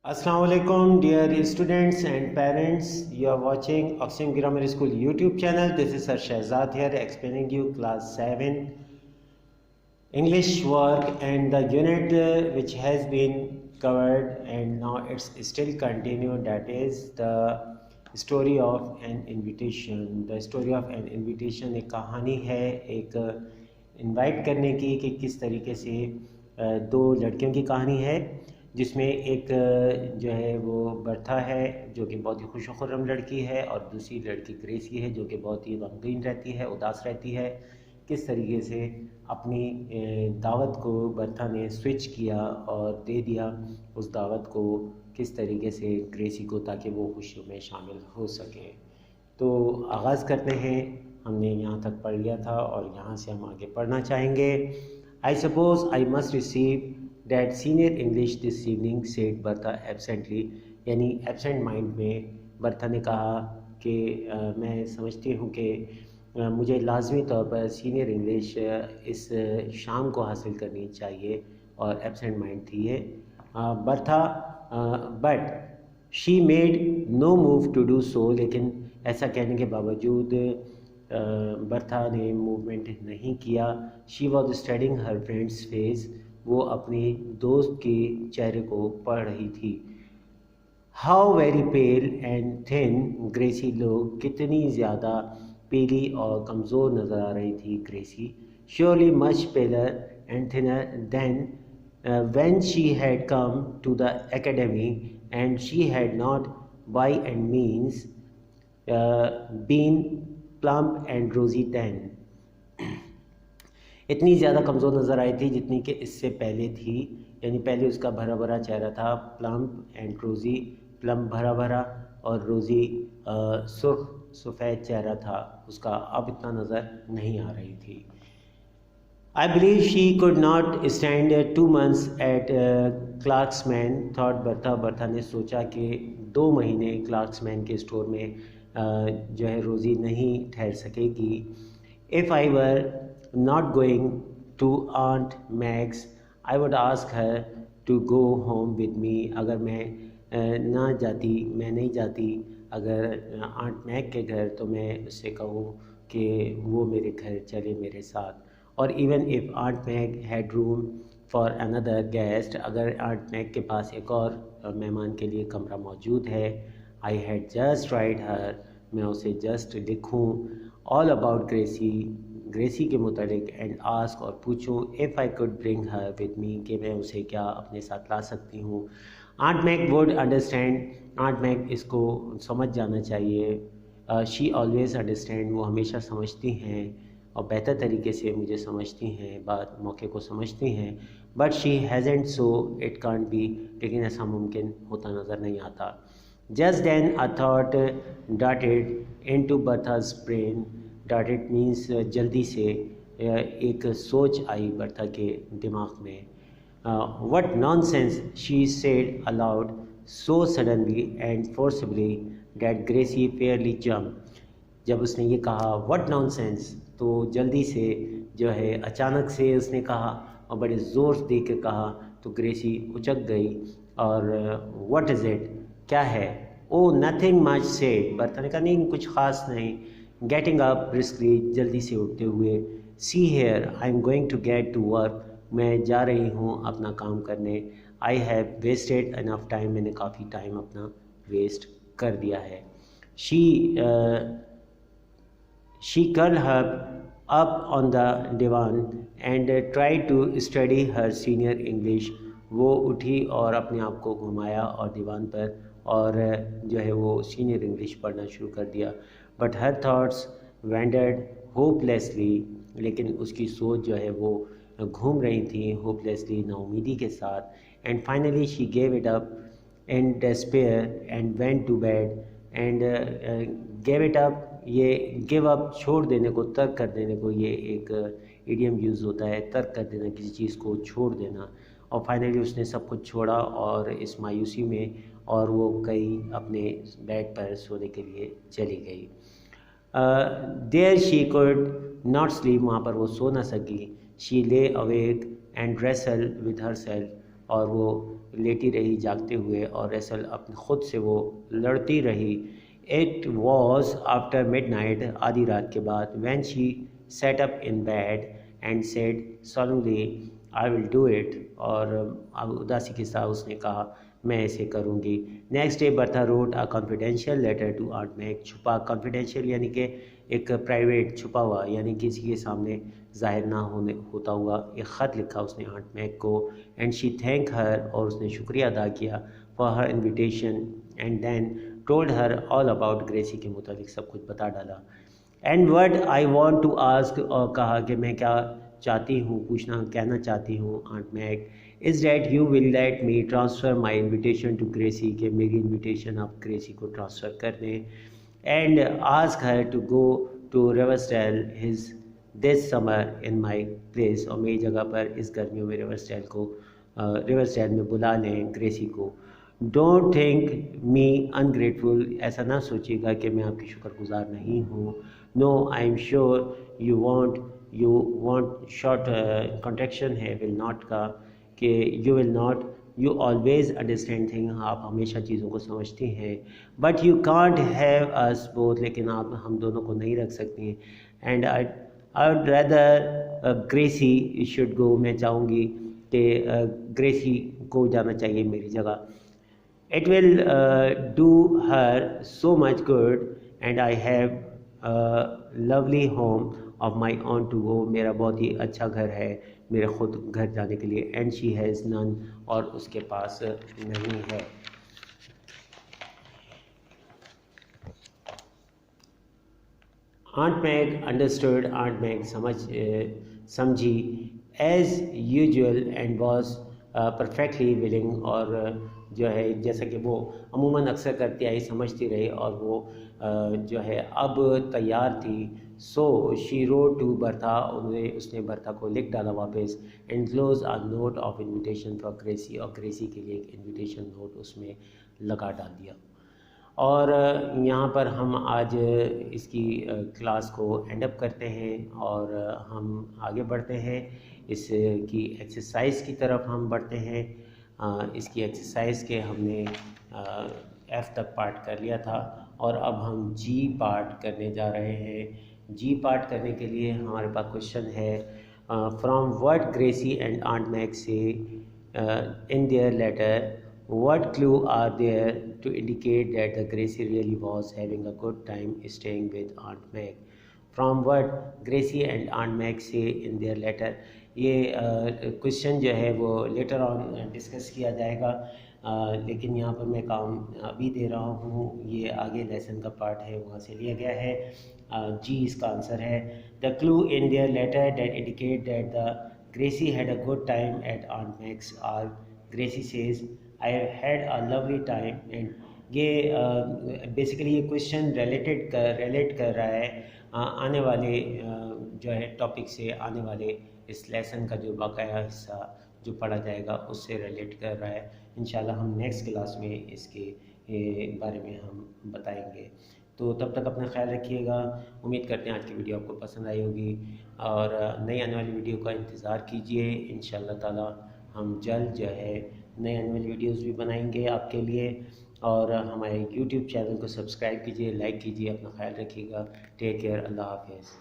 Assalamualaikum dear students and parents. You are watching Oxygen Grammar School YouTube channel. This is Sir Shahzad here explaining you class 7 English work and the unit which has been covered and now it's still continued, that is the story of an invitation. The story of an invitation एक कहानी है एक invite करने की कि किस तरीके से दो लड़कियों की कहानी है जिसमें एक जो है वो बर्था है जो कि बहुत ही खुश खुर्रम लड़की है और दूसरी लड़की ग्रेसी है जो कि बहुत ही गमगीन रहती है, उदास रहती है। किस तरीके से अपनी दावत को बर्था ने स्विच किया और दे दिया उस दावत को किस तरीके से ग्रेसी को ताकि वो खुशियों में शामिल हो सके। तो आगाज़ करते हैं। हमने यहाँ तक पढ़ लिया था और यहाँ से हम आगे पढ़ना चाहेंगे। I suppose I must receive that senior English this evening said Bertha absently, यानी एब्सेंट माइंड में बर्था ने कहा कि मैं समझती हूँ कि मुझे लाजमी तौर पर सीनियर इंग्लिश इस शाम को हासिल करनी चाहिए और एब्सेंट माइंड थी ये Bertha. But she made no move to do so, लेकिन ऐसा कहने के बावजूद बर्था ने मूवमेंट नहीं किया। She was studying her friend's face, वो अपनी दोस्त के चेहरे को पढ़ रही थी। How very pale and thin Gracie look, कितनी ज़्यादा पीली और कमज़ोर नज़र आ रही थी Gracie. Surely much paler and thinner than when she had come to the academy and she had not by and means been plump and rosy then. इतनी ज़्यादा कमज़ोर नज़र आई थी जितनी कि इससे पहले थी, यानी पहले उसका भरा भरा चेहरा था, प्लम्प एंड रोज़ी, प्लम्प भरा भरा और रोज़ी सुर्ख सफ़ेद चेहरा था उसका, अब इतना नज़र नहीं आ रही थी। I believe she could not stand 2 months at Clarksman thought Bertha. Bertha ने सोचा कि 2 महीने क्लार्क्समैन के स्टोर में जो है रोज़ी नहीं ठहर सकेगी। If I were not going to Aunt Meg's, I would ask her to go home with me. अगर मैं मैं नहीं जाती अगर आंट मैग के घर तो मैं उससे कहूँ कि वो मेरे घर चले मेरे साथ। और even if aunt Mag had room for another guest, अगर आंट मैग के पास एक और मेहमान के लिए कमरा मौजूद है, आई हैड जस्ट राइट हर, मैं उसे जस्ट लिखूँ ऑल अबाउट ग्रेसी के मुतालिक एंड आस्क और पूछूं if I could bring her with me, कि मैं उसे क्या अपने साथ ला सकती हूँ। Aunt Mag would understand, aunt Mag इसको समझ जाना चाहिए। शी ऑलवेज़ अंडरस्टैंड, वो हमेशा समझती हैं और बेहतर तरीके से मुझे समझती हैं, बात मौके को समझती हैं। But she hasn't so it can't be, लेकिन ऐसा मुमकिन होता नज़र नहीं आता। Just then a thought darted into Bertha's brain, darted means जल्दी से एक सोच आई बर्था के दिमाग में। What nonsense she said aloud so suddenly and forcibly that Gracie fairly jump. जब उसने ये कहा व्हाट नॉनसेंस, तो जल्दी से जो है अचानक से उसने कहा और बड़े ज़ोर दे के कहा तो ग्रेसी उचक गई। और व्हाट इज़ इट, क्या है? ओ नथिंग मच सेड, बर्था ने कहा नहीं कुछ ख़ास नहीं। गेटिंग अप ब्रिस्कली, जल्दी से उठते हुए। See here I am going to get to work, मैं जा रही हूँ अपना काम करने। I have wasted enough time, मैंने काफ़ी टाइम अपना वेस्ट कर दिया है। She curl her up on the divan and try to study her senior English, वो उठी और अपने आप को घुमाया और दीवान पर और जो है वो सीनियर इंग्लिश पढ़ना शुरू कर दिया। But her thoughts wandered hopelessly, लेकिन उसकी सोच जो है वो घूम रही थी होपलेसली, नाउमीदी के साथ। And finally she gave it up in despair and went to bed and gave it up, ये गिव अप छोड़ देने को, तर्क कर देने को, ये एक इडियम यूज़ होता है, तर्क कर देना, किसी चीज़ को छोड़ देना। और फाइनली उसने सब कुछ छोड़ा और इस मायूसी में और वो कहीं अपने बेड पर सोने के लिए चली गई। There she could not sleep, वहाँ पर वो सो ना सकी। She lay awake and wrestle with herself, और वो लेटी रही जागते हुए और रेसल अपने ख़ुद से वो लड़ती रही। It was after mid night, आधी रात के बाद, when she said up in bed and said solemnly I will do it, और अब उदासी के साथ उसने कहा मैं इसे करूँगी। Next day Bertha wrote a confidential letter to aunt Mag, छुपा, कॉन्फिडेंशियल यानी कि एक प्राइवेट, छुपा हुआ, यानी किसी के सामने ज़ाहिर ना होता हुआ एक ख़त लिखा उसने आंट मैग को। एंड शी थैंक हर, और उसने शुक्रिया अदा किया for her invitation, and then told her all about Gracie के मुतालिक सब कुछ बता डाला। And word I want to ask, और कहा कि मैं क्या चाहती हूँ, पूछना, कहना चाहती हूँ aunt Mag, is that you will let me transfer my invitation to Gracie, के मेरी इन्विटेशन आप ग्रेसी को ट्रांसफ़र कर दें। And ask her to go to Riversdale his this summer in my place, और मेरी जगह पर इस गर्मियों में रिवरस्डेल में बुला लें ग्रेसी को। डोंट थिंक मी अनग्रेटफुल, ऐसा ना सोचिएगा कि मैं आपकी शुक्रगुजार नहीं हूँ। No I am sure you want short contraction है विल नॉट का, कि you will not, you always understand thing, आप हमेशा चीज़ों को समझती हैं। But you can't have us both, लेकिन आप हम दोनों को नहीं रख सकती। And I would rather Gracie should go, मैं चाहूँगी कि ग्रेसी को जाना चाहिए मेरी जगह। It will do her so much good, and I have lovely home of my own to go, मेरा बहुत ही अच्छा घर है मेरे ख़ुद घर जाने के लिए। एंड शी हैज़ नन, और उसके पास नहीं है। Aunt Mag understood, Aunt Mag समझी, as usual, and was perfectly willing, और जो है जैसा कि वो अमूमन अक्सर करती आई, समझती रही, और वो जो है अब तैयार थी। So she wrote to Bertha, उसने बर्था को लिख डाला वापस, enclose a note of invitation for Gracie, और ग्रेसी के लिए एक इन्विटेशन नोट उसमें लगा डाल दिया। और यहाँ पर हम आज इसकी क्लास को एंड अप करते हैं, और हम आगे बढ़ते हैं इसकी एक्सरसाइज की तरफ हम बढ़ते हैं। इसकी एक्सरसाइज के हमने एफ़ तक पार्ट कर लिया था, और अब हम जी पार्ट करने जा रहे हैं। जी पार्ट करने के लिए हमारे पास क्वेश्चन है, from what Gracie and Aunt Mag से in their letter, what clue are there to indicate that the Gracie really was having a good time staying with Aunt Meg? From what Gracie and Aunt Meg say in their letter, ये question जो है वो later on discuss किया जाएगा, लेकिन यहाँ पर मैं काम अभी दे रहा हूँ, ये आगे लेसन का पार्ट है वहाँ से लिया गया है। जी इसका आंसर है, the clue in their letter that indicate that the Gracie had a good time at Aunt Meg's are, Gracie says I had a lovely time, and ये बेसिकली ये क्वेश्चन रिलेट कर रहा है आने वाले जो है टॉपिक से, आने वाले इस लेसन का जो बकाया हिस्सा जो पढ़ा जाएगा उससे रिलेट कर रहा है। इंशाल्लाह हम नेक्स्ट क्लास में इसके बारे में हम बताएंगे। तो तब तक अपना ख्याल रखिएगा। उम्मीद करते हैं आज की वीडियो आपको पसंद आई होगी, और नई आने वाली वीडियो का इंतज़ार कीजिए। इंशाल्लाह ताला हम जल्द जो है नए आने वाली वीडियोज़ भी बनाएंगे आपके लिए, और हमारे YouTube चैनल को सब्सक्राइब कीजिए, लाइक कीजिए, अपना ख्याल रखिएगा। टेक केयर, अल्लाह हाफ़िज़।